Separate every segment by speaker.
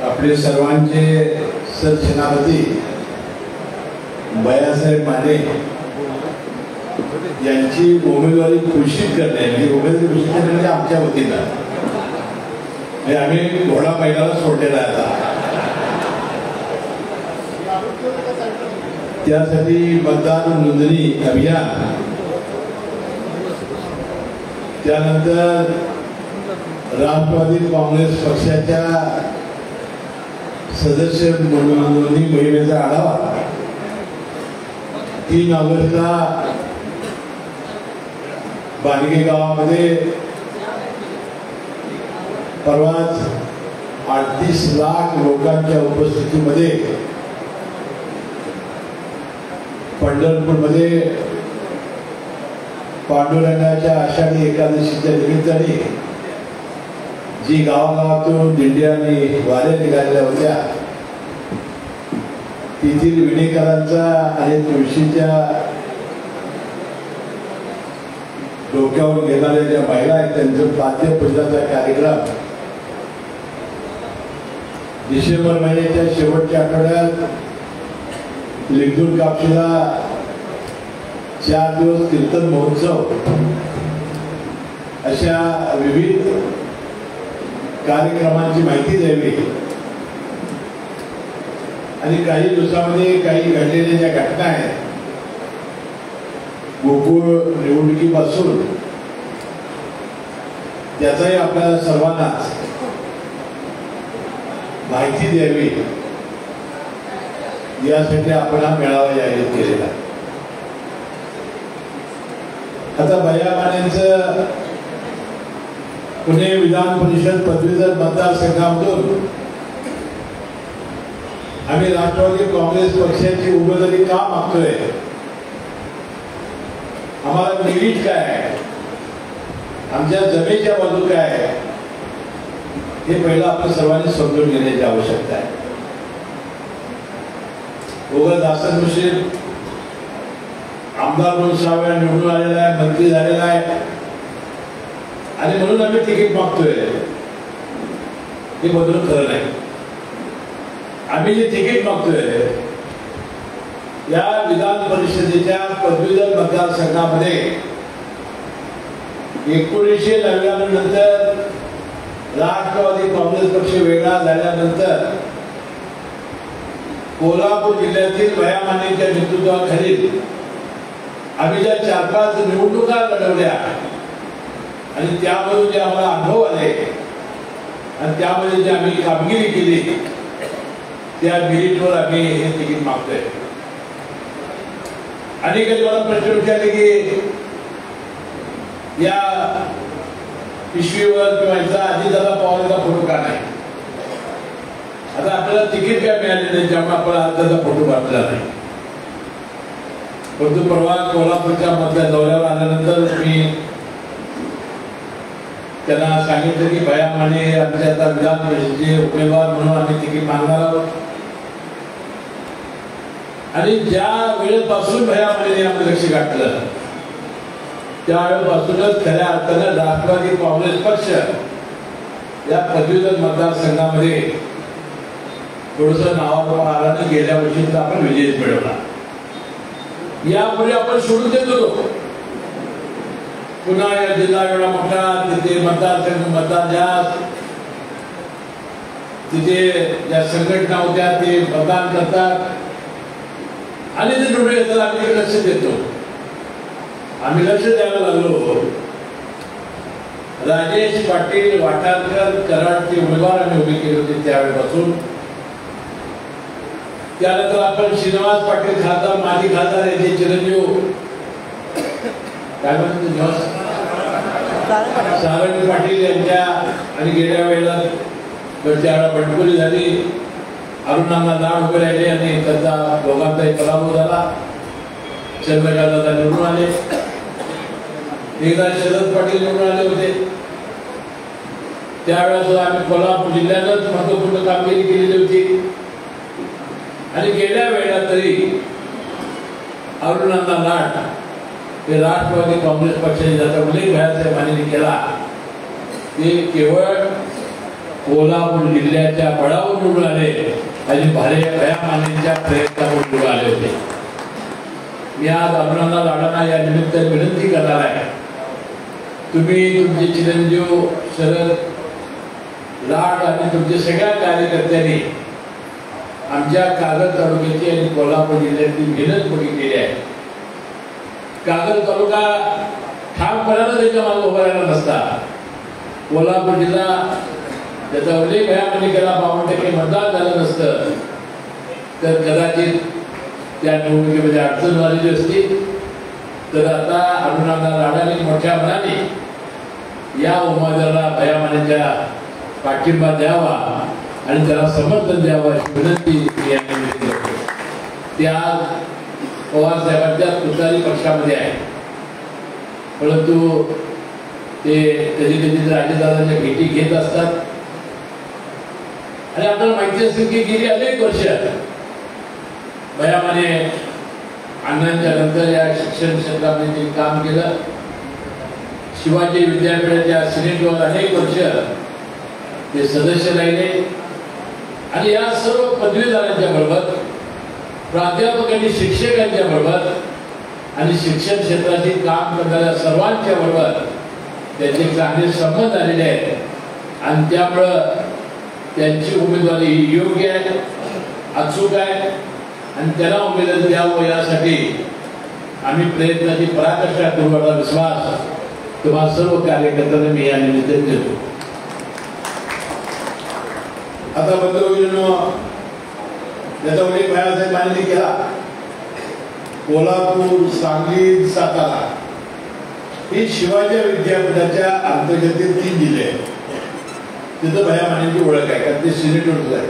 Speaker 1: आपले सर्वांचे सरसेनापती भैयासाहेब माने यांची उमेदवारी घोषित करणे म्हणजे आमच्या वतीनं आम्ही घोडा मैदानात सोडलेला आहे. त्यासाठी मतदान नोंदणी अभियान, त्यानंतर राष्ट्रवादी काँग्रेस पक्षाच्या सदस्य नोंदणी मोहिमेचा आढावा 3 ऑगस्टला बाणगे गावामध्ये परवाच 38 लाख लोकांच्या उपस्थितीमध्ये पंढरपूरमध्ये पांडुरंगाच्या आषाढी एकादशीच्या निमित्ताने जी गावागावातून दिंड्या आणि वाऱ्या निघालेल्या होत्या, तेथील विणेकरांचा आणि तुळशीच्या डोक्यावर घेणाऱ्या ज्या महिला आहेत त्यांचं पाद्यपूजनाचा कार्यक्रम डिसेंबर महिन्याच्या शेवटच्या आठवड्यात लिंगूर कापशीला 4 दिवस कीर्तन महोत्सव अशा विविध कार्यक्रमांची माहिती द्यावी आणि काही दिवसामध्ये काही घडलेल्या ज्या घटना आहेत, गोकुळ निवडणुकीपासून त्याचाही आपल्या सर्वांनाच माहिती द्यावी यासाठी आपण हा मेळावा आयोजित केलेला. आता भैया मानेंचं पुणे विधान परिषद पदवीधर मतदारसंघामधून आम्ही राष्ट्रवादी काँग्रेस पक्षाची उमेदवारी का मागतोय, आम्हाला मेरिट काय आहे, आमच्या जमेच्या बाजू काय आहे, हे पहिलं आपण सर्वांनी समजून घेण्याची आवश्यकता आहे. उगाच हासन मुश्रीफ आमदार म्हणून 6 वेळा निवडून आलेला आहे, मंत्री झालेला आहे आणि म्हणून आम्ही तिकीट मागतोय, हे बदलून खरं नाही. आम्ही जे तिकीट मागतोय या विधान परिषदेच्या पदवीधर मतदारसंघामध्ये 1999 नंतर राष्ट्रवादी काँग्रेस पक्ष वेगळा झाल्यानंतर कोल्हापूर जिल्ह्यातील भैया मानेंच्या नेतृत्वाखाली आम्ही ज्या 4-5 निवडणुका लढवल्या आणि त्यामधून जे आम्हाला अनुभव आले आणि त्यामध्ये जी आम्ही कामगिरी केली त्या मेरिटवर आम्ही हे तिकीट मागतोय. अनेकांनी मला प्रश्न विचारले की या पिशवीवर किंवा याचा अजितदादा पवारांचा फोटो का नाही. आता आपल्याला तिकीट काय मिळाले नाही त्यामुळे आपण अजितदादा फोटो काढला नाही. परंतु परवा कोल्हापूरच्या मधल्या दौऱ्यावर आल्यानंतर मी त्यांना सांगितलं की भैया माने आमचे आता विधान परिषदेचे उमेदवार म्हणून आम्ही तिकीट मागणार आहोत आणि ज्या वेळेपासून भैया माने आम्ही लक्ष घातलं त्यावेळेपासूनच खऱ्या अर्थानं राष्ट्रवादी काँग्रेस पक्ष या पदवीधर मतदारसंघामध्ये थोडस नावाप्रमाण आल्यानं गेल्या वर्षी तर आपण विजय मिळवला. यापुढे आपण सोडून देत होतो. पुन्हा या जिल्हा एवढा मोठा, तिथे मतदारसंघ मतदार जास्त, तिथे ज्या संघटना होत्या ते मतदान करतात आणि ते निवडून येतात. आम्ही लक्ष देतो, आम्ही लक्ष द्यायला लागलो. राजेश पाटील वाटारकर कराडचे उमेदवार आम्ही उभे केले होते त्यावेळेपासून. त्यानंतर आपण श्रीनिवास पाटील खासदार, माजी खासदार याचे चिरंजीव काय म्हणतो सारंग पाटील यांच्या आणि गेल्या वेळेला त्यावेळेला बंडखोरी झाली, अरुणांना लाड उभे राहिले आणि त्यांचा दोघांचाही पराभव झाला. चंद्रकांतदादा निवडून आले. एकदा शरद पाटील निवडून आले होते. त्यावेळेस आम्ही कोल्हापूर जिल्ह्यातच महत्वपूर्ण कामगिरी केलेली होती आणि गेल्या वेळेला तरी अरुणांना लाड हे राष्ट्रवादी काँग्रेस पक्षाने ज्याचा उल्लेख भैयासाहेब मानेंनी केला ते केवळ कोल्हापूर जिल्ह्याच्या बळावर निवडून आले आणि भयामानेच्या प्रयत्नावर निवडून आले होते. मी आज अरुणांना लाडांना या निमित्ताने विनंती करणार आहे, तुम्ही तुमचे चिरंजीव शरद लाड आणि तुमच्या सगळ्या कार्यकर्त्यांनी आमच्या कागद तालुक्याची आणि कोल्हापूर जिल्ह्यातील मेहनत बघितलेली आहे. कागद तालुका ठामपणानं त्याच्या मागे उभा राहिला नसता, कोल्हापूर जिल्हा त्याचा उल्लेख भयामध्ये केला 52% मतदान झालं नसतं तर कदाचित त्या निवडणुकीमध्ये अडचण झालेली असती. तर आता अरुणांना लाडांनी मोठ्या मनाने या उमेदवाराला भयामानेच्या पाठिंबा द्यावा आणि त्याला समर्थन द्यावं अशी विनंती करतो. त्या पवार साहेबांच्या तुतारी पक्षामध्ये आहे, परंतु ते कधी कधी राजेदादांच्या भेटी घेत असतात. आणि आपल्याला माहिती असेल की गेली अनेक वर्ष भयामाने अण्णांच्या नंतर या शिक्षण क्षेत्रामध्ये जे काम केलं, शिवाजी विद्यापीठाच्या सिनेटवर अनेक वर्ष ते सदस्य राहिले आणि या सर्व पदवीधरांच्या बरोबर, प्राध्यापक आणि शिक्षकांच्या बरोबर आणि शिक्षण क्षेत्राची काम करणाऱ्या सर्वांच्या बरोबर त्यांचे चांगले संबंध आलेले आहेत आणि त्यामुळं त्यांची उमेदवारी ही योग्य आहे, अचूक आहे आणि त्याला उमेदवारी द्यावं यासाठी आम्ही प्रयत्नाची पराकाष्ठा करू असा विश्वास तुम्हाला सर्व कार्यकर्त्यांना मी या निमित्ताने देतो. आता बंधूंनो, याचा उल्लेख बाळासाहेबांनी केला. कोल्हापूर, सांगली, सातारा ही शिवाजी विद्यापीठाच्या अंतर्गत 3 जिल्हे आहेत. तिथं भयामानेची ओळख आहे, कारण ते सिनेटवर आहे.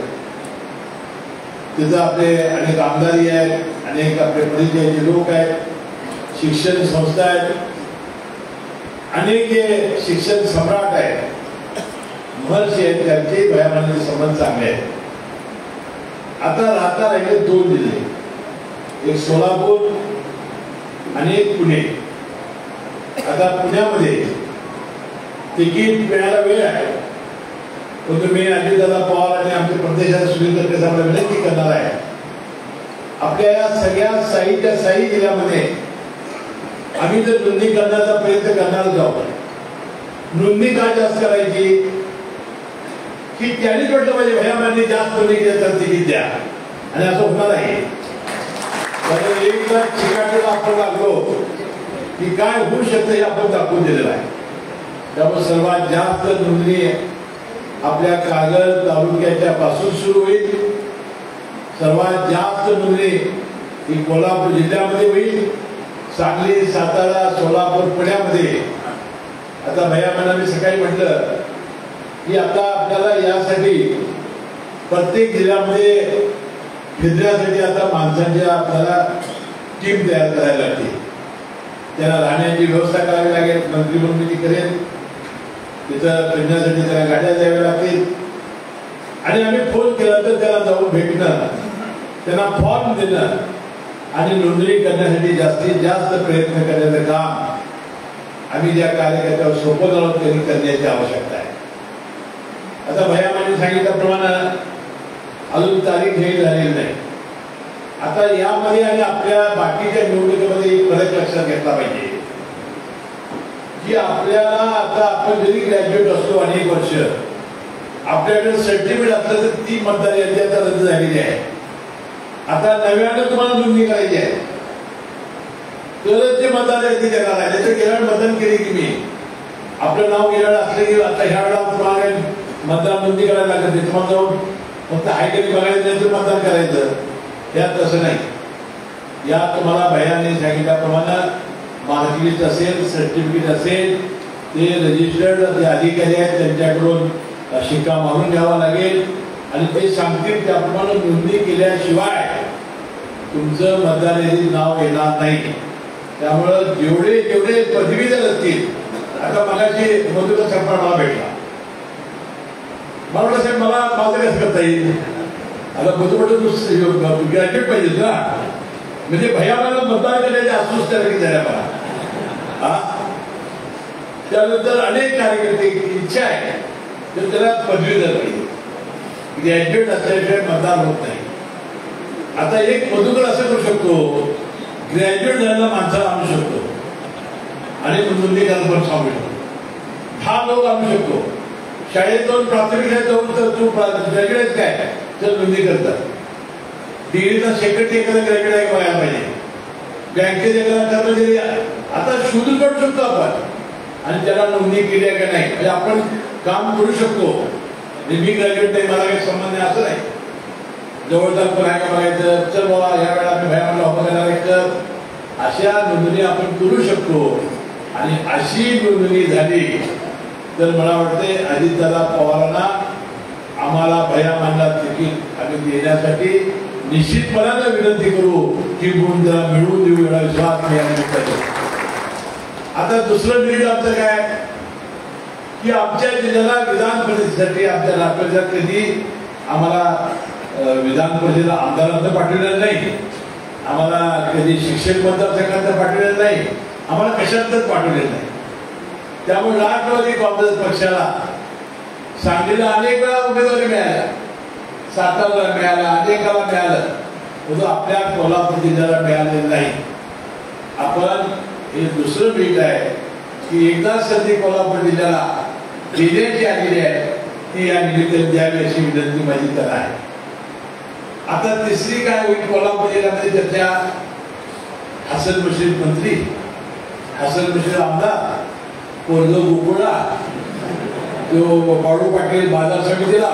Speaker 1: तिथं आपले अनेक आमदारी आहेत, अनेक आपले परिचयाचे लोक आहेत, शिक्षण संस्था आहेत, अनेक जे शिक्षण सम्राट आहेत, महर्षी आहेत, त्यांचे भयामानेचे संबंध चांगले आहेत. आता राहता राहिले 2 जिल्हे, एक सोलापूर आणि एक पुणे. आता पुण्यामध्ये तिकीट मिळायला वेळ आहे, परंतु मी अजितदादा पवार आणि आमचे प्रदेशाचे सुनील तटकरे साहेबांना विनंती करणार आहे, आपल्या या सगळ्या साई जिल्ह्यामध्ये आम्ही जर नोंदणी करण्याचा प्रयत्न करणार आहोत. नोंदणी काय जास्त करायची की त्यांनी म्हटलं पाहिजे भयामाने जास्त नोंदणी केली तर तिकीट द्या, आणि असं होणार आहे. एकदा चिकाटीला आपण लागलो की काय होऊ शकतं हे आपण दाखवून दिलेलं आहे. त्यामुळे सर्वात जास्त नोंदणी आपल्या कागद तालुक्याच्या पासून सुरू होईल. सर्वात जास्त नोंदणी ही कोल्हापूर जिल्ह्यामध्ये होईल, सांगली, सातारा, सोलापूर, पुण्यामध्ये. आता भयामाने मी सकाळी म्हटलं की आता आपल्याला यासाठी प्रत्येक जिल्ह्यामध्ये फिरण्यासाठी आता माणसांच्या आपल्याला टीम तयार करायला लागते. त्याला राहण्याची व्यवस्था करावी लागेल, मंत्री म्हणून मी ती करेन. तिथं फिरण्यासाठी त्याला गाड्या द्याव्या लागतील आणि आम्ही फोन केला तर त्याला जाऊन भेटणं, त्यांना फॉर्म देणं आणि नोंदणी करण्यासाठी जास्तीत जास्त प्रयत्न करण्याचं काम आम्ही ज्या कार्यकर्त्यावर सोपं जाऊन त्यांनी करण्याची आवश्यकता आहे. आता भयामाने सांगितल्याप्रमाणे अजून तारीख हे झालेली नाही. आता यामध्ये आणि आपल्या बाकीच्या निवडणुकीमध्ये एक फरक लक्षात घेतला पाहिजे की आपल्याला आता आपण जरी ग्रॅज्युएट असतो अनेक वर्ष, आपल्याकडे सर्टिफिकेट असलं तर ती मतदार यादी आता रद्द झालेली आहे. आता नव्यानं तुम्हाला नोंदणी करायची आहे तरच ते मतदार यादी देणार आहे. त्याचं गेल्या मतदान केले की मी आपलं नाव गेल्यावर असलं की आता ह्या वेळेला तुम्हाला मतदान नोंदणी करायला लागत नाही. तुम्हाला जाऊन फक्त हायकरी बघायचं नाही तर मतदान करायचं. यात तसं नाही. यात तुम्हाला भयाने सांगितल्याप्रमाणे मार्कलिस्ट असेल, सर्टिफिकेट असेल, ते रजिस्टर्ड जे अधिकारी आहेत त्यांच्याकडून शिक्का मारून घ्यावा लागेल आणि ते सांगतील त्याप्रमाणे नोंदणी केल्याशिवाय तुमचं मतदार यादीत नाव येणार नाही. त्यामुळं जेवढे जेवढे पदवीधर असतील, आता मगाशी मधुकर साहेब मला भेटला, मला साहेब मला माझं कसं करता येईल. आता मधुकर ग्रॅज्युएट पाहिजे ना, म्हणजे भयामाला मतदान करण्याची अस्वस्थ झाल्या मला. त्यानंतर अनेक कार्यकर्ते इच्छा आहे तर त्याला पदवीधर पाहिजे, ग्रॅज्युएट असल्याशिवाय मतदार होत नाही. आता एक मधुकर असं करू शकतो, ग्रॅज्युएट झालेला माणसाला आणू शकतो आणि नोंदणी पण सांगू शकतो. 10 लोक आणू शकतो. शाळेत जाऊन प्राथमिक शाळेत जाऊन तर तू ग्रॅज्युएट काय तर नोंदणी करतात. डिग्रीचा सेक्रेटरी एखादा ग्रॅज्युएट आहे बघायला पाहिजे. बँकेत एखादा कर्मचारी आता शोधून काढू शकतो आपण आणि त्याला नोंदणी केली आहे का नाही. म्हणजे आपण काम करू शकतो. मी ग्रॅज्युएट नाही, मला काही संबंध नाही असं नाही. जवळचा पण आहे का बघायचं, चल बाबा या वेळेला आम्ही भयामध्ये ऑफर करणार आहे तर अशा नोंदणी आपण करू शकतो. आणि अशी नोंदणी झाली तर मला वाटते अजितदादा पवारांना आम्हाला भया मानला तिकीट आम्ही देण्यासाठी निश्चितपणाने विनंती करू की गुण जरा मिळवून देऊ एवढा विश्वास मी करतो. आता दुसरं मिनिट आमचं काय की आमच्या जिल्ह्याला विधान परिषदेसाठी आमच्या राष्ट्राच्या कधी आम्हाला विधान परिषदेला आमदारांचं पाठवलेलं नाही, आम्हाला कधी शिक्षक मतदारसंघाचं पाठवलेलं नाही, आम्हाला कशातच पाठवलेलं नाही. त्यामुळे राष्ट्रवादी काँग्रेस पक्षाला सांगलीला अनेक वेळा उमेदवारी मिळाल्या, सातारला मिळाला, अनेकाला मिळालं, परंतु आपल्या कोल्हापूर जिल्ह्याला मिळालेलं नाही. आपण हे दुसरं पीक आहे की एकदा संधी कोल्हापूर जिल्ह्याला देण्याची आलेली आहे, ती या निमित्ताने द्यावी अशी विनंती माझी त्याला आहे. आता तिसरी काय होईल कोल्हापूर जिल्ह्यामध्ये चर्चा, हसन मुश्रीफ मंत्री, हसन मुश्रीफ आमदार, पोरग गोकुळा, जो बाळू पाटील बाजार समितीला,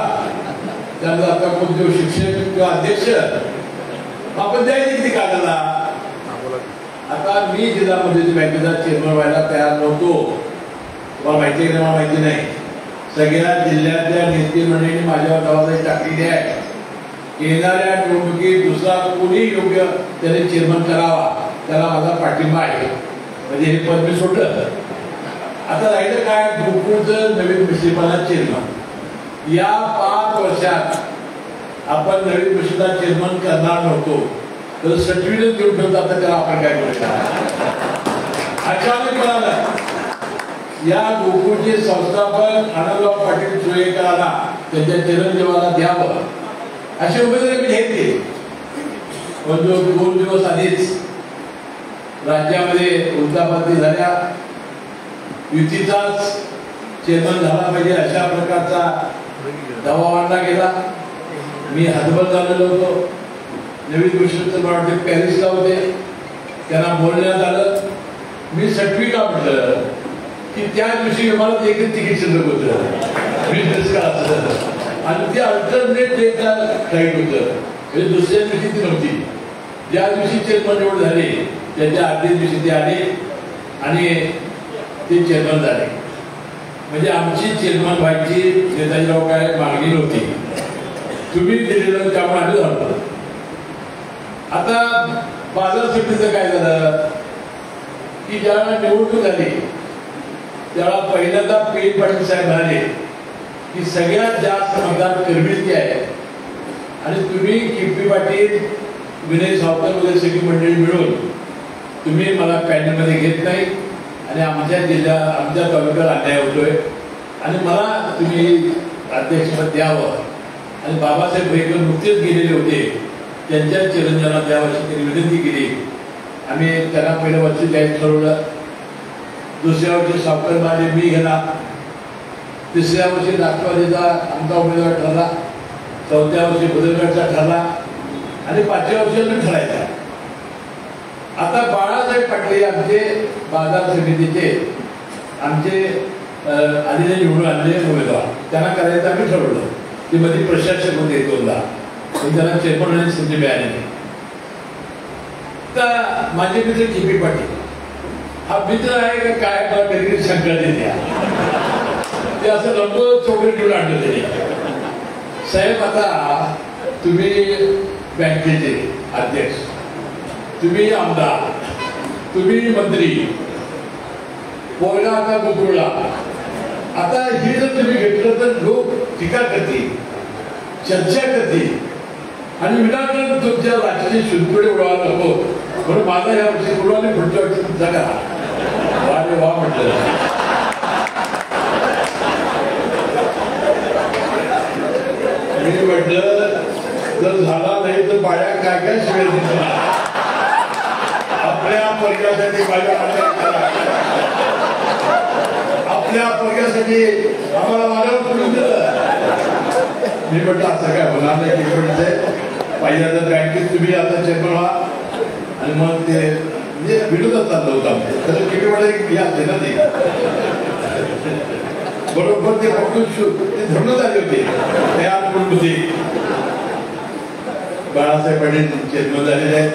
Speaker 1: त्यानंतर आता कोणते शिक्षक किंवा अध्यक्ष, आपण द्यायची किती काढायला. आता मी जिल्हा मध्यवर्ती बँकेचा चेअरमन व्हायला तयार नव्हतो. तुम्हाला माहिती आहे का मला माहिती नाही. सगळ्या जिल्ह्यातल्या नेते मंडळींनी माझ्यावर जबाबदारी टाकलेली आहे. येणाऱ्या निवडणुकीत दुसरा कोणी योग्य त्याने चेअरमन करावा त्याला माझा पाठिंबा आहे. म्हणजे हे पद मी सोडलं. आता राहिलं काय, गोकुळचं नवीन मुश्रीफाला चेअरमन. या 5 वर्षात आपण नवीन मुश्रीफला चेअरमन करणार नव्हतो तर सर्टिफिकेट देऊन ठेवतो. आता त्याला आपण काय करू शकतो. अचानक म्हणाला या गोकुळचे संस्थापक आनंदराव पाटील सुरेकरांना त्यांच्या चिरंजीवाला द्यावं अशी उमेदवारी मी घेतली. पण 2 दिवस आधीच राज्यामध्ये उलटापालटी झाल्या. युतीचाच चेअरमन झाला पाहिजे अशा प्रकारचा दबाव आणला गेला. मी हतबल झालेलो होतो. नवीन मुश्रीफचं मला वाटते पॅरिसला होते, त्यांना बोलण्यात आलं. मी सर्टिफिकेट म्हटलं की त्या दिवशी मला एकच तिकीट शिल्लक होतं बिझनेस क्लासचं आणि ते अल्टरनेट डेटला फ्लाईट होतं. म्हणजे दुसऱ्या दिवशी ती नव्हती. ज्या दिवशी चेअरमन निवड झाली त्याच्या आधीच दिवशी ते आले आणि ते चेअरमन झाले. म्हणजे आमची चेअरमन व्हायची नेताजीराव काय मागणी नव्हती, तुम्ही दिलेलं त्यामुळे आम्ही झालो. आता बाजार समितीचं काय झालं की ज्यावेळेला निवडणूक झाली त्यावेळेला पहिल्यांदा पी पाटील साहेब म्हणाले की सगळ्यात जास्त मतदार कर्मीची आहे आणि तुम्ही किपी पाटील, विनय सावकर वगैरे सगळी मंडळी मिळून तुम्ही मला पॅनलमध्ये घेत नाही आणि आमच्या जिल्ह्यात आमच्या तालुक्याला अन्याय होतोय आणि मला तुम्ही अध्यक्षपद द्यावं. आणि बाबासाहेब ब्रेकर नुकतेच गेलेले होते, त्यांच्या चिरंजीवांना द्यावं अशी त्यांनी विनंती केली. आम्ही त्यांना पहिल्या वर्षी द्यायचं ठरवलं. दुसऱ्या वर्षी सावकर माझे मी घेणार. तिसऱ्या वर्षी राष्ट्रवादीचा आमचा उमेदवार ठरला. चौथ्या वर्षी बुधनगडचा ठरला आणि 5व्या वर्षी मी ठरायचा. आता बाळासाहेब पाटील आमचे बाजार समितीचे आमचे आधीने निवडून आणले उमेदवार, त्यांना करायचं आम्ही ठरवलं. ते मध्ये प्रशासक होते 2दा, पण त्यांना चेअरमन आणि संधी मिळाली नाही. तर माझे मित्र किपी पाटील हा मित्र आहे का काय मला कधी शंका देते. ते असं लंब चौकडी घेऊन आणलं त्यांनी. साहेब आता तुम्ही बँकेचे अध्यक्ष, तुम्ही आमदार, तुम्ही मंत्री, पोरगा आता गोकुळला, आता हे जर तुम्ही घेतलं तर लोक टीका करतील, चर्चा करतील आणि विनाकारण तुमच्या राज्याची शुल्कडे उडवायला नको म्हणून माझा या वर्षी उडवाने पुढच्या वर्षी तुमचा करा. वा रे वा म्हटलं. मी म्हटलं जर झाला नाही तर बाळ्या काय काय शिवाय देणार आपल्या पोरग्यासाठी माझ्या आपल्या पोरग्यासाठी आम्हाला वाढवून करून दिलं. मी म्हटलं असं काय होणार नाही की म्हटलंय पहिल्या तर बँकेत तुम्ही आता चेअरमन व्हा आणि मग ते म्हणजे विरोधात चाललं होतं आमचं तर किती वेळा हे असते ना ते बरोबर ते फक्त ते धरून आले होते त्या कुटुंबी बाळासाहेब पाटील चेअरमन झालेले आहेत.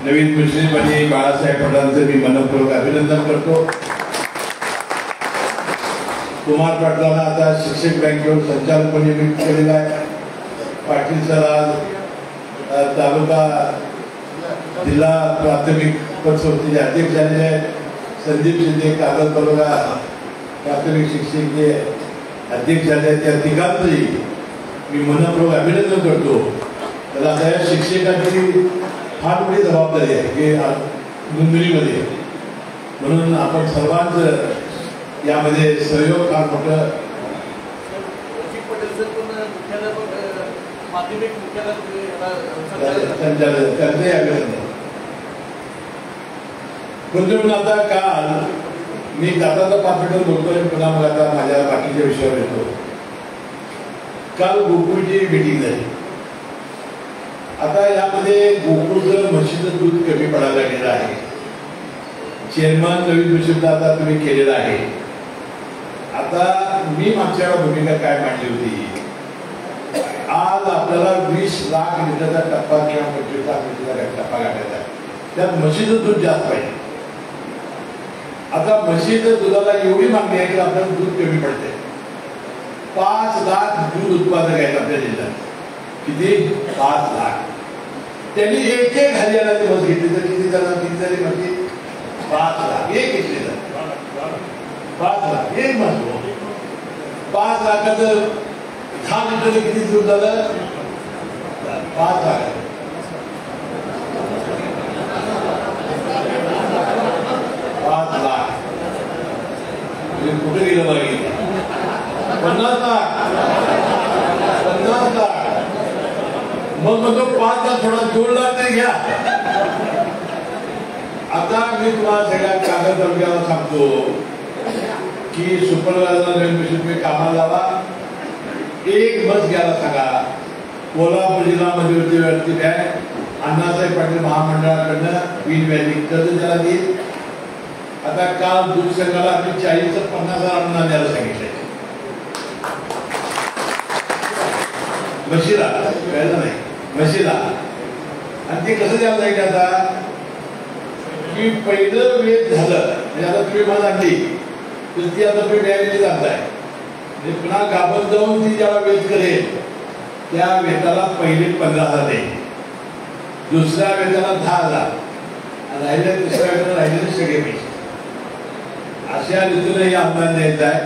Speaker 1: नवीन मुश्रीफपणे बाळासाहेब पाटलांचं मी मनपूर्वक अभिनंदन करतो. कुमार पाटलांना आता शिक्षक बँकेवर संचालकपणे नियुक्त केलेला आहे. पाटील सर आज तालुका जिल्हा प्राथमिक पतसंस्थेचे अध्यक्ष झालेले आहेत. संदीप शिंदे कागद तालुका प्राथमिक शिक्षक अध्यक्ष झाले आहेत. त्या तिघांचंही मी मनपूर्वक अभिनंदन करतो. त्याला आता या शिक्षकांची फार मोठी जबाबदारी आहे की नोंदणीमध्ये म्हणून आपण सर्वांचं यामध्ये सहयोग फार मोठं त्यांचंही अभिनंदन. पण आता काल मी दादाचा 5 मिनिटं बोलतोय पुन्हा मग आता माझ्या बाकीच्या विषयावर येतो. काल गोकुळची मीटिंग झाली. आता यामध्ये गोकुळचं म्हशीचं दूध कमी पडायला लागलेलं आहे. चेअरमन नवीन मुश्रीफला आता तुम्ही केलेलं आहे. आता मी मागच्या भूमिका काय मांडली होती, आज आपल्याला 20 लाख लिटरचा टप्पा किंवा 25 लाख लिटरचा टप्पा गाठायचा आहे. त्यात म्हशीचं दूध जास्त पाहिजे. आता म्हशीच्या दुधाला एवढी मागणी आहे की आपल्याला दूध कमी पडते. 5 लाख दूध उत्पादक आहेत आपल्या जिल्ह्यात. किती? 5 लाख. त्यांनी एक हरियाणाची म्हस घेतली तर किती झाली म्हशी? 5 लाख. एक घेतली तर 5 लाख एक म्हस. 5 लाखाचं 10 लिटर किती दूध झालं? 5 लाख. 5 लाख कुठे गेलं पाहिजे? 50 लाख. 50 लाख. मग म्हणतो 5 लाख थोडा 2 लाख तरी घ्या. आता मी तुम्हाला सगळ्या कागद तालुक्याला सांगतो की सुपरवायझर नवीन कामाला लावा. एक बस घ्यायला सांगा. कोल्हापूर जिल्हा मध्यवर्ती बँक अण्णासाहेब पाटील महामंडळाकडनं बिन व्याजी कर्ज त्याला देईल. आता काल दूध संघाला आम्ही 40 ते 50,000 अनुदान द्यायला सांगितलंय. म्हशीला कळलं नाही म्हशीला. आणि ते कसं द्यायला जाईल आता की पहिलं वेध झालं म्हणजे आता तुम्ही मला आणली तर ती आता तुम्ही व्यायाने जाताय म्हणजे पुन्हा गाभण जाऊन ती ज्याला वेध करेल त्या वेताला पहिले 15,000 देईल. दुसऱ्या वेताला 10,000 आणि राहिल्या तिसऱ्या वेताला राहिलेले सगळे पैसे. अशा रीतीने हे अनुदान द्यायचं आहे.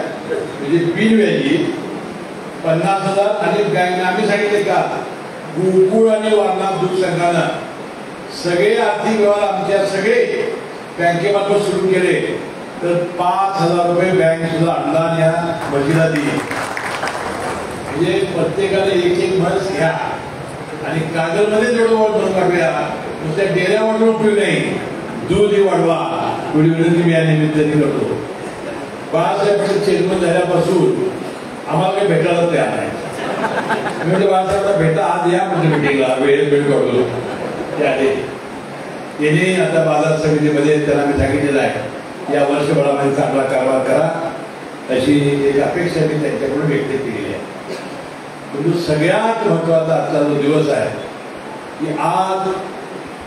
Speaker 1: म्हणजे बिनव्याजी 50,000. आणि बँक आम्ही सांगितले का गोकुळ आणि वारणा दूध संघानं सगळे आर्थिक व्यवहार आमच्या सगळे बँकेमार्फत सुरू केले तर 5,000 रुपये बँक सुद्धा अनुदान या म्हशीला दिली. म्हणजे प्रत्येकाने एक म्हस घ्या आणि कागदमध्ये जेवढं वाढवून काढूया. नुसत्या डेऱ्या वाढवून उपयोग नाही. दूधही वाढवा. एवढी विनंती मी या निमित्ताने करतो. बाळासाहेब पाटील चेअरमन झाल्यापासून आम्हाला काही भेटायला तयार नाही. म्हणजे बाळासाहेबला भेटा आज या म्हणजे मीटिंगला वेळेत भेट काढतो. त्याने आता बाजार समितीमध्ये त्यांना मी सांगितलेलं आहे या वर्षभरामध्ये चांगला कारभार करा अशी एक अपेक्षा मी त्यांच्याकडून व्यक्त केलेली आहे. परंतु सगळ्यात महत्वाचा आजचा जो दिवस आहे की आज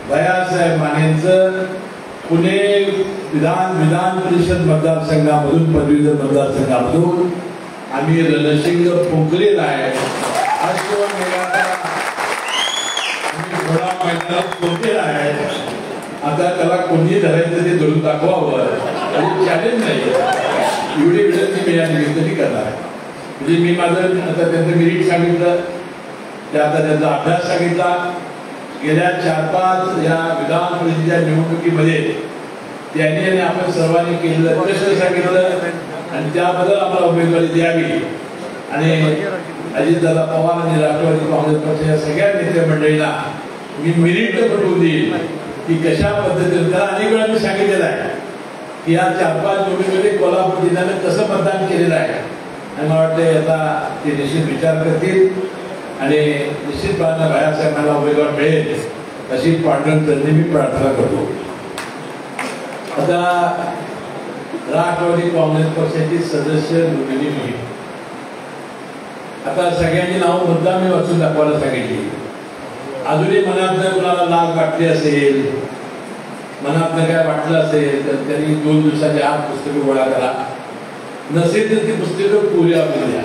Speaker 1: भैयासाहेब मानेंचं पुणे विधान परिषद मतदारसंघामधून पदवीधर मतदारसंघामधून आम्ही रणशिंग फुंकलेला आहे. आहे आता त्याला कोणी धरायचं ते धरून दाखवावं आणि चॅलेंज नाही. एवढी विनंती मी या निमित्ताने करणार आहे. म्हणजे मी माझं आता त्यांचं मेरिट सांगितलं. आता त्यांचा अभ्यास सांगितला. गेल्या 4-5 या विधान परिषदेच्या निवडणुकीमध्ये त्यांनी आणि आपण सर्वांनी केलेलं प्रश्न सांगितलं आणि त्याबद्दल आम्हाला उमेदवारी द्यावी. आणि अजितदादा पवार आणि राष्ट्रवादी काँग्रेस पक्षाच्या सगळ्या नेते मंडळींना मी मिनिट पटवून देईल की कशा पद्धतीने, त्याला अनेक वेळा मी सांगितलेलं आहे की या 4-5 निवडणुकीमध्ये कोल्हापूर जिल्ह्यानं कसं मतदान केलेलं आहे. आणि मला वाटतं आता ते निश्चित विचार करतील आणि निश्चितपणे बाळासाहेबांना उमेदवार मिळेल अशी पांडुरंग चरणी मी प्रार्थना करतो. आता राष्ट्रवादी काँग्रेस पक्षाची सदस्य नोंदणी मोहीम, आता सगळ्यांची नावं मुद्दाम मी वाचून दाखवायला सांगितली. अजूनही मनात जर कुणाला लाज वाटली असेल, मनात काय वाटलं असेल तर त्यांनी 2 दिवसाच्या आत पुस्तकं गोळा करा. नसेल तर ती पुस्तकं पुरी आपली द्या,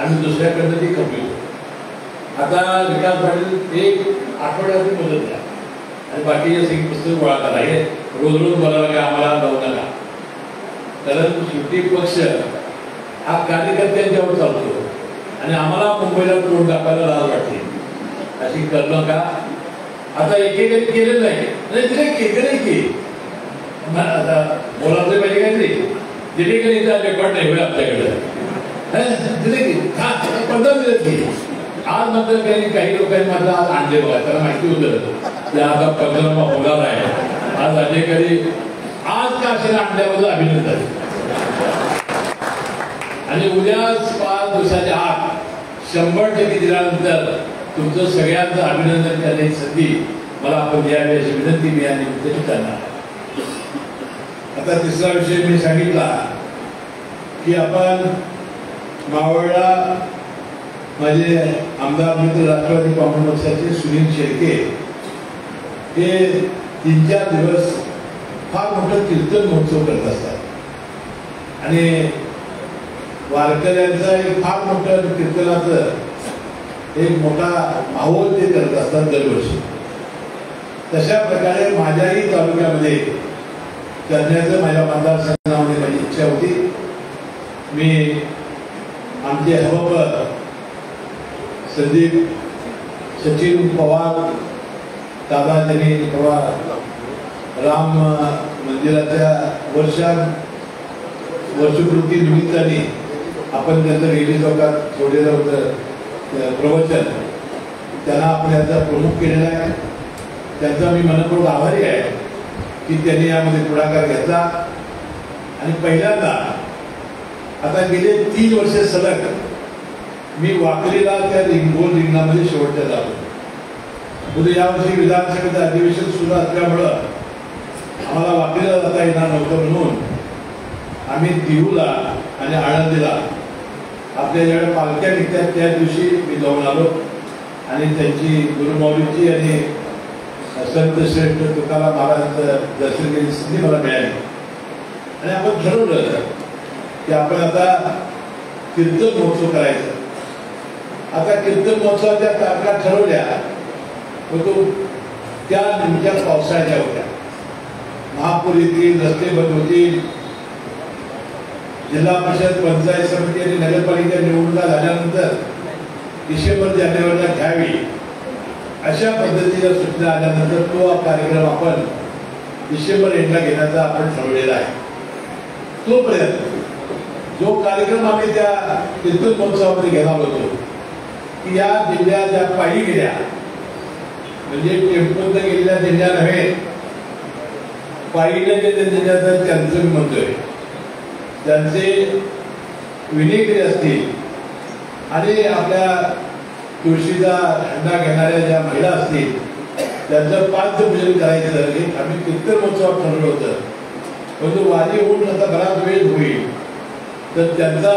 Speaker 1: आम्ही दुसऱ्याकडनं ती कपली. आता विकास पाटील 1 आठवड्याची मदत द्या आणि बाकीचे सगळी पुस्तकं गोळा करा. हे रोज रोज बोलायला काय आम्हाला जाऊ नका, कारण शेवटी पक्ष हा कार्यकर्त्यांच्यावर चालतो आणि आम्हाला मुंबईला तोंड दाखवायला लाज वाटते. अशी करू नका. आता एकेकाने केलेलं नाही तिने केलं की आता बोलायचं पाहिजे काहीतरी दिलेकडे रेकॉर्ड नाही होईल आपल्याकडे दिले की 15 दिवस की आज नंतर काही लोकांनी माझं आज आणले बघा, त्याला माहिती होतं की आता 15 होणार आहे. आज अधिकारी आज का असेल आणल्याबद्दल अभिनंदन. आणि उद्या 5 दिवसाच्या आत 100% दिल्यानंतर तुमचं सगळ्यांचं अभिनंदन करण्याची संधी मला आपण द्यावी अशी विनंती मी या निमित्ताने करणार. आता तिसरा विषय मी सांगितला की आपण मावळला माझे आमदार मित्र राष्ट्रवादी काँग्रेस पक्षाचे सुनील शेळके हे 3-4 दिवस फार मोठं कीर्तन महोत्सव करत असतात आणि वारकऱ्यांचं एक फार मोठं कीर्तनाचं एक मोठा माहोल ते करत असतात दरवर्षी. तशा प्रकारे माझ्याही तालुक्यामध्ये करण्याचं माझ्या मतदारसंघामध्ये माझी इच्छा होती. मी आमचे हवामान संदीप सचिन पवार दादा त्यांनी पवार राम मंदिराच्या वर्षपूर्ती निमित्ताने आपण त्यांचं रेल्वे चौकात सोडलेलं होतं प्रवचन, त्यांना आपण याचा प्रमुख केलेला आहे. त्यांचा मी मनपूर्वक आभारी आहे की त्यांनी यामध्ये पुढाकार घेतला. आणि पहिल्यांदा आता गेले 3 वर्षे सलग मी वाकरीला त्या गोल रिंगणामध्ये शेवटच्या जातो. पुढे यावर्षी विधानसभेचं अधिवेशन सुरू असल्यामुळं आम्हाला वाकरीला जाता येणार नव्हतं, म्हणून आम्ही देहूला आणि आळंदीला आपल्या ज्यावेळेला पालख्या निघतात त्या दिवशी मी जाऊन आलो आणि त्यांची गुरुमाऊलीची आणि संत श्रेष्ठ तुकाराम महाराजांचं दर्शन घेण्याची संधी मला मिळाली. आणि आपण ठरवलं की आपण आता कीर्तन महोत्सव करायचा. आता कीर्तन महोत्सवाच्या तारखा ठरवल्या तो त्या नेमक्या पावसाळ्याच्या होत्या. महापूर येतील, रस्ते बंद होतील, जिल्हा परिषद पंचायत समिती आणि नगरपालिका निवडणुका झाल्यानंतर डिसेंबर-जानेवारीला घ्यावी अशा पद्धतीच्या सूचना आल्यानंतर तो कार्यक्रम आपण डिसेंबर एंडला घेण्याचा आपण ठरवलेला आहे. तोपर्यंत जो कार्यक्रम आम्ही त्या कीर्तन महोत्सवामध्ये घेणार होतो की या जिल्ह्यात ज्या पायी गेल्या, म्हणजे टेम्पोत गेलेल्या जिल्ह्या नव्हे, पायीने जे जिल्ह्यात त्यांचं मी म्हणतोय, त्यांचे विनेकरी असतील आणि आपल्या तुळशीचा झेंडा घेणाऱ्या ज्या महिला असतील त्यांचं पाद्यपूजन करायचं झालं. आम्ही कीर्तन महोत्सवात ठरवलं होतं, परंतु वारी होऊन आता बराच वेळ होईल तर त्यांचा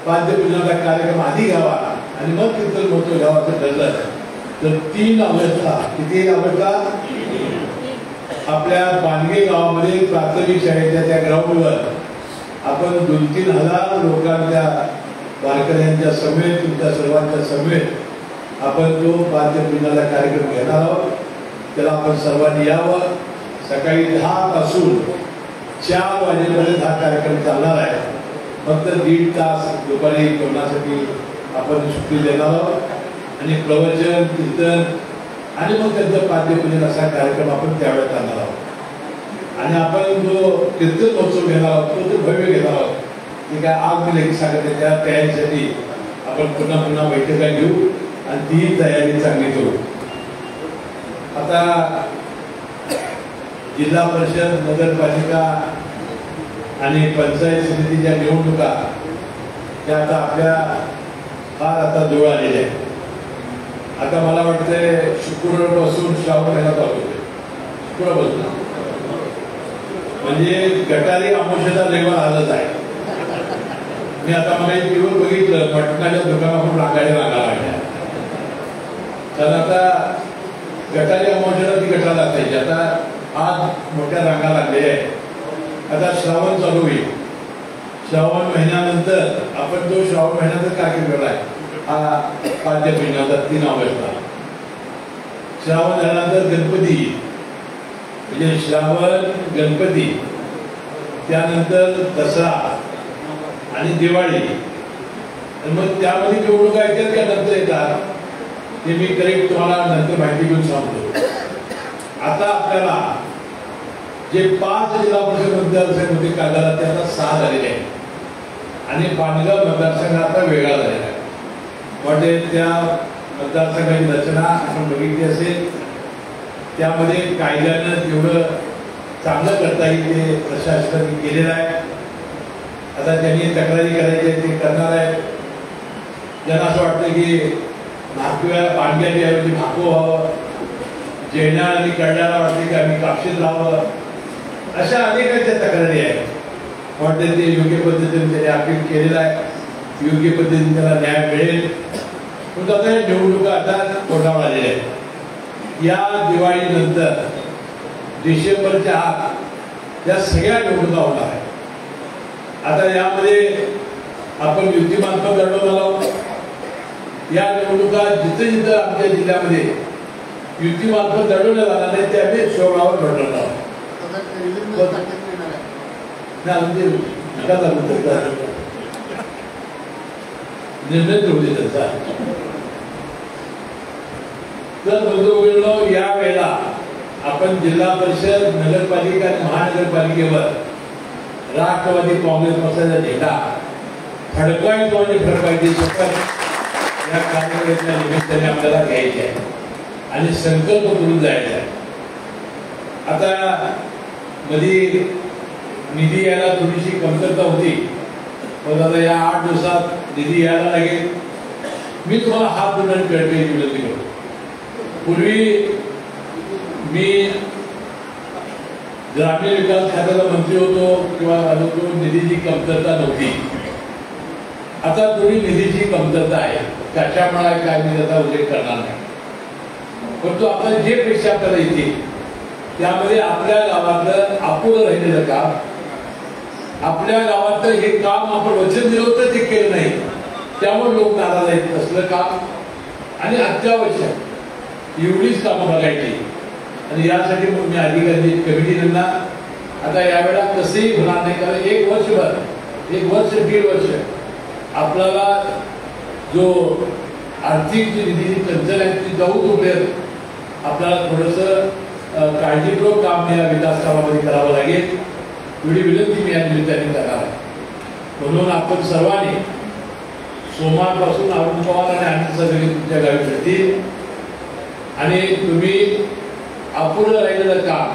Speaker 1: पाद्यपूजनाचा कार्यक्रम आधी घ्यावा आणि मग कीर्तन महोत्सव घ्यावा असं ठरलं. तर 3 ऑगस्टला, किती ऑगस्टला, आपल्या बानगे गावामध्ये प्राथमिक शाळेच्या त्या ग्राउंडवर आपण 2-3 हजार लोकांच्या वारकऱ्यांच्या समेत, तुमच्या सर्वांच्या समेत आपण जो पाद्यपूजनाचा कार्यक्रम घेणार आहोत. त्याला आपण सर्वांनी यावं. सकाळी 10 पासून 4 वाजेपर्यंत हा कार्यक्रम चालणार आहे. फक्त 1.5 तास दुपारी जेवणासाठी आपण सुट्टी देणार आहोत आणि प्रवचन, कीर्तन आणि मग त्यांचं पाद्यपूजन असा कार्यक्रम आपण त्यावेळेस करणार आहोत. आणि आपण जो कीर्तन महोत्सव घेणार आहोत तो भव्य घेणार आहोत. ते काय आज मी लगेच सांगते, त्या तयारीसाठी आपण पुन्हा पुन्हा बैठका घेऊ आणि ती तयारी चांगली करू. आता जिल्हा परिषद, नगरपालिका आणि पंचायत समितीच्या निवडणुका त्या आता आपल्या फार आता जवळ आलेल्या आहेत. आता मला वाटतंय शुक्रवारपासून श्रावण महिना चालू होते. शुक्रवारपासून म्हणजे गटारी अमावस्येचा रविवार आजच आहे. मी आता मला एक दिवस बघितलं, मटणाच्या दुकानातून रांगायला लागल्या. तर आता गटारी अमावस्येला ती गटाला असायची. आता आज मोठ्या रांगा लागल्या आहेत. आता श्रावण चालू होईल. श्रावण महिन्यानंतर आपण जो श्रावण महिन्याचा कार्यक्रम केला आहे हा 5 महिन्याचा 3 ऑगस्टला. श्रावण झाल्यानंतर गणपती, म्हणजे श्रावण, गणपती, त्यानंतर दसरा आणि दिवाळी. आणि मग त्यामध्ये निवडणुका येतात का नंतर येतात ते मी करेक्ट तुम्हाला नंतर माहिती घेऊन सांगतो. आता आपल्याला जे 5 जिल्हा परिषद मतदारसंघ होते कागदाला ते आता 6 झालेले आहेत आणि पानगाव मतदारसंघ आता वेगळा झालेला आहे. म्हणजे त्या मतदारसंघाची रचना आपण बघितली असेल. त्यामध्ये कायद्यानं जेवढं चांगलं करता येईल ते प्रशासनाने केलेलं आहे. आता त्यांनी तक्रारी करायची आहे ते करणार आहे. ज्यांना असं वाटतं की नागपुरा पाणग्याच्या ऐवजी भाको व्हावं, जैना आणि कळण्याला वाटते की आम्ही कापशीत राहावं, अशा अनेकांच्या तक्रारी आहेत. वाटते ते योग्य पद्धतीने त्यांनी अपील केलेलं आहे. योग्य पद्धतीने त्याला न्याय मिळेल. पण आता निवडणुका आता तोंडावर आलेल्या आहेत. या दिवाळीनंतर डिसेंबरच्या आत या सगळ्या निवडणुका होणार आहेत. आता यामध्ये आपण युतीमार्फत लढवणार आहोत. या निवडणुका जिथं जिथं आमच्या जिल्ह्यामध्ये युतीमार्फत लढवल्या जाणार नाही ते आम्ही शोभावर लढवणार आहोत. निर्णय घेऊ दे त्यांचा. तर बंधू या वेळेला आपण जिल्हा परिषद, नगरपालिका आणि महानगरपालिकेवर राष्ट्रवादी काँग्रेस पक्षाचा झेंडा फडकवायचो आणि फडकवायची शपथ या कार्यक्रमाच्या निमित्ताने आपल्याला घ्यायची आहे आणि संकल्प करून जायचा आहे. आता मध्ये निधी यायला थोडीशी कमतरता होती, पण आता या 8 दिवसात निधी यायला लागेल. मी तुम्हाला हात जोडून कळकळीची विनंती करतो. पूर्वी मी ग्रामीण विकास खात्याचा मंत्री होतो किंवा निधीची कमतरता नव्हती. आता थोडी निधीची कमतरता आहे. कशामुळे काय मी त्याचा उल्लेख करणार नाही. परंतु आपल्याला जे पेक्षा आपल्याला येते त्यामध्ये आपल्या गावातलं अपुरं राहिलेलं काम, आपल्या गावातलं हे काम आपण वचन दिलं होतं ते केलं नाही, त्यामुळे लोक नाराज आहेत. असलं काम आणि अत्यावश्यक एवढीच कामं बघायची. आणि यासाठी मग मी अधिकारी कमिटी नेमणार. आता यावेळेला कसंही होणार नाही, कारण 1 वर्षभर 1 वर्ष 1.5 वर्ष आपल्याला जो आर्थिक जी निधीची चंचल आहे ती जाऊ तोपर्यंत आपल्याला थोडंसं काळजीपूर्वक काम या विकास कामामध्ये करावं लागेल. एवढी विनंती मी या निमित्ताने करणार आहे. म्हणून आपण सर्वांनी सोमवारपासून अरुण पवार आणि आनंद सगळे तुमच्या गावी भेटतील आणि तुम्ही अपूर्ण राहिलेलं काम,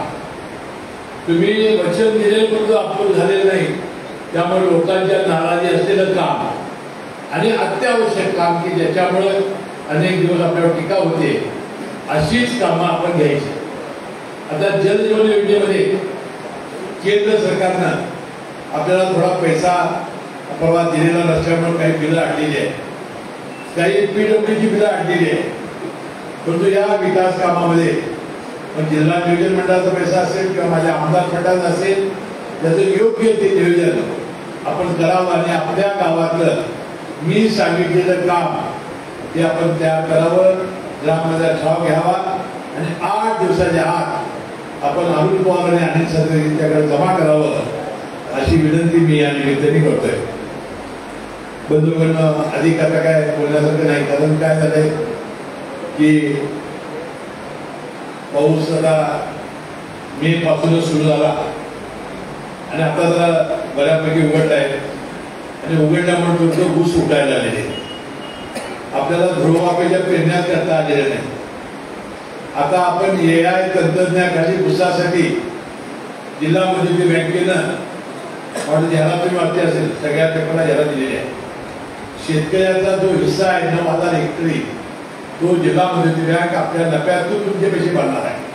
Speaker 1: तुम्ही वचन दिलेलं परंतु अपूर्ण झालेलं नाही, त्यामुळे लोकांच्या नाराजी असलेलं काम आणि अत्यावश्यक काम की ज्याच्यामुळे अनेक दिवस आपल्यावर टीका होते, अशीच कामं आपण घ्यायची. आता जल जीवन योजनेमध्ये केंद्र सरकारनं आपल्याला थोडा पैसा प्रवाह दिलेला नसल्यामुळे काही बिलं आणलेली आहे, काही PWDची बिलं आणलेली आहे. परंतु या विकास कामामध्ये जिल्हा नियोजन मंडळाचा पैसा असेल किंवा माझ्या आमदार फंडाचा असेल, त्याचं योग्य ते नियोजन आपण करावं आणि आपल्या गावातलं मी सांगितलेलं काम ते आपण तयार करावं, ग्राममध्ये ठराव घ्यावा आणि 8 दिवसाच्या आत आपण अरुण पवार आणि अनिल सरकार यांच्याकडे जमा करावं अशी विनंती मी या निमित्ताने करतोय. बंधूंनो, अधिक आता काय बोलण्यासारखं नाही, कारण काय झालंय की पाऊस आता मे पासूनच सुरू झाला आणि आता जरा बऱ्यापैकी उघडलाय आणि उघडल्यामुळे तुमचं ऊस उठायला लागलेले. आपल्याला ध्रुवापेक्षा पेरण्यात करता आलेल्या नाही. आता आपण AI तंत्रज्ञानाखाली घुसासाठी जिल्हा मध्यवर्ती बँकेनं ह्याला तुम्ही वाटते असेल सगळ्या पेपरला ह्याला दिलेले आहे. शेतकऱ्याचा जो हिस्सा आहे 9,000 हेक्टरी तो जिल्हा मध्यवर्ती बँक आपल्या नफ्यातून तुमचे पैसे भरणार आहे.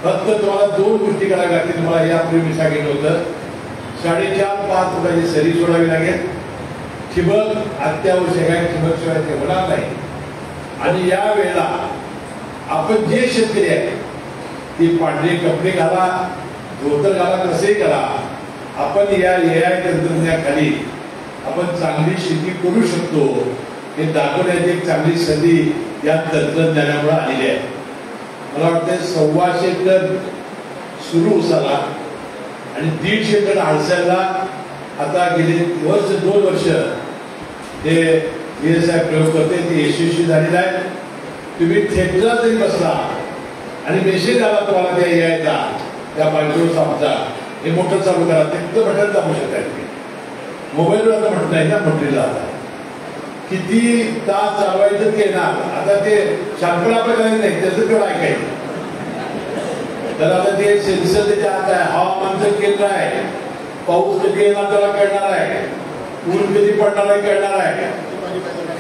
Speaker 1: फक्त तुम्हाला 2 गोष्टी कराव्या लागतील. तुम्हाला यापूर्वी मी सांगितलं होतं 4.5-5 रुपयाची सरी सोडावी लागेल. ठिबक अत्यावश्यक आहे, ठिबक शिवाय ते होणार नाही. आणि या वेळेला आपण जे शेतकरी आहे ती पांढरे कपडे घाला, धोतर घाला, कसेही करा, आपण या AI तंत्रज्ञानाखाली आपण चांगली शेती करू शकतो हे दाखवण्याची एक चांगली संधी या तंत्रज्ञानामुळे आलेली आहे. मला वाटतं 125 टन सुरू उसाला आणि 150 टन आळसाला आता गेले 2 वर्ष हे BSI प्रयोग करते, ते यशस्वी झालेलं आहे. तुम्ही थिएटरला जरी बसला आणि मेसेज आला तुम्हाला त्या यायचा त्या मायक्रोसॉफ्टचा हे मोटर चालू करा, ते बटन दाबू शकता. मोबाईलवर आता म्हटलं नाही ना मोटरीला आता किती तास चालवायचं ते ना. आता ते शांतपणा आपल्या करायचं नाही, त्याचं केवळ ऐकायचं. तर आता ते सेन्सर त्याच्या आत आहे, हवामानचं केंद्र आहे, पाऊस कधी येणार त्याला कळणार आहे, ऊन कधी पडणार आहे कळणार आहे,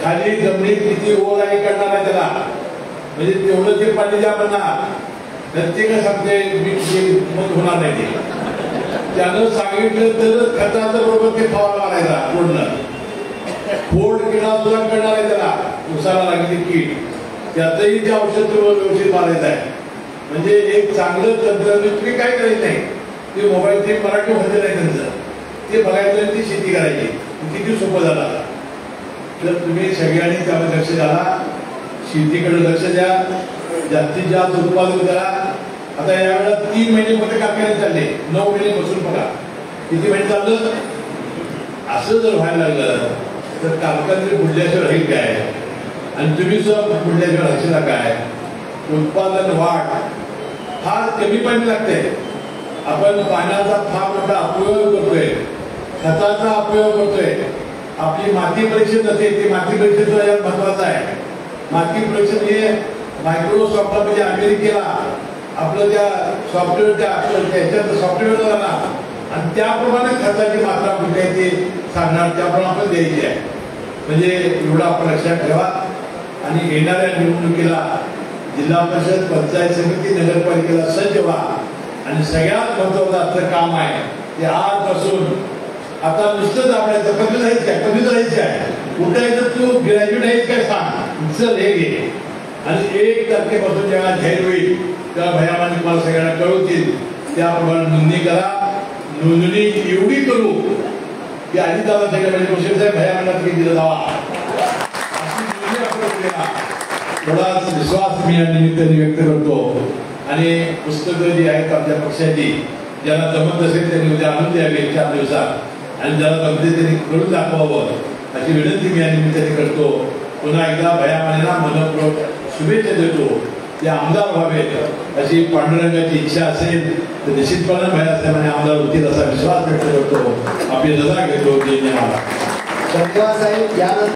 Speaker 1: खाली जमिनीत किती ओल आहे कळणार आहे त्याला. म्हणजे तेवढं ते पाणी द्या म्हणा प्रत्येक सांगते मत होणार नाही. ते त्यानं सांगितलं तर खताचं बरोबर ते फवारा मारायचा पूर्ण फोड किडा सुद्धा कळणार आहे त्याला. उसाला लागली कीड त्याचंही ते औषध व्यवस्थित मारायचं आहे. म्हणजे एक चांगलं तंत्रज्ञान तुम्ही काय करायचं नाही. ते मोबाईल ते मराठी भाषेत आहे त्यांचं, ते बघायचं ती शेती करायची. किती सोपं झालं. तर तुम्ही सगळ्यांनी त्यामध्ये लक्ष द्या, शेतीकडे लक्ष द्या, जास्तीत जास्त उत्पादन करा. आता यावेळेला 3 महिने फक्त कारखान्यात चालले, 9 महिने बसून बघा किती महिने चाललं. असं जर व्हायला लागलं तर कारखाने बुडल्याशिवाय राहील काय आणि तुम्ही सुद्धा बुडल्याशिवाय राहायला काय. उत्पादन वाढ फार कमी पाणी लागते. आपण पाण्याचा फार मोठा अपयोग करतोय, खताचा अपयोग करतोय. आपली माती परीक्षण असते, ती माती परीक्षण महत्वाचं आहे. माती परीक्षण हे मायक्रोसॉफ्टला म्हणजे अमेरिकेला आपलं त्या सॉफ्टवेअरच्या त्याच्यात सॉफ्टवेअर झाला आणि त्याप्रमाणे खताची मात्रा कुठे आहे ते सांगणार, त्याप्रमाणे आपण द्यायची आहे. म्हणजे एवढं आपण लक्षात ठेवा. आणि येणाऱ्या निवडणुकीला जिल्हा परिषद, पंचायत समिती, नगरपालिकेला सज्ज व्हा. आणि सगळ्यात महत्वाचं असं काम आहे ते आजपासून आता नुसतंच आपल्याला कमी जायचं आहे, कमी जायचं आहे. उठायचं तू ग्रॅज्युएट आहेस काय सांग, चल हे घे. आणि 1 तारखेपासून जेव्हा जाहीर होईल तेव्हा भयामाने तुम्हाला सगळ्यांना कळवतील. त्याप्रमाणे नोंदणी करा. नोंदणी एवढी करू की अजितदादा सगळ्या गोष्टी साहेब भयामानात दिलं जावा अशी नोंदणी आपण केला. थोडाच विश्वास मी या निमित्ताने व्यक्त करतो. आणि पुस्तकं जी आहेत आमच्या पक्षाची ज्यांना जमत असेल त्यांनी उद्या आणून द्यावी 4 दिवसात आणि ज्याला जमते त्यांनी करून दाखवावं अशी विनंती मी या निमित्ताने करतो. पुन्हा एकदा भयामानेला मनपूर्वक शुभेच्छा देतो. ते आमदार व्हावेत अशी पांडुरंगाची इच्छा असेल तर निश्चितपणे भयासाहेबांनी आमदार होतील असा विश्वास व्यक्त करतो. आपली रजा घेतो. धन्यवाद.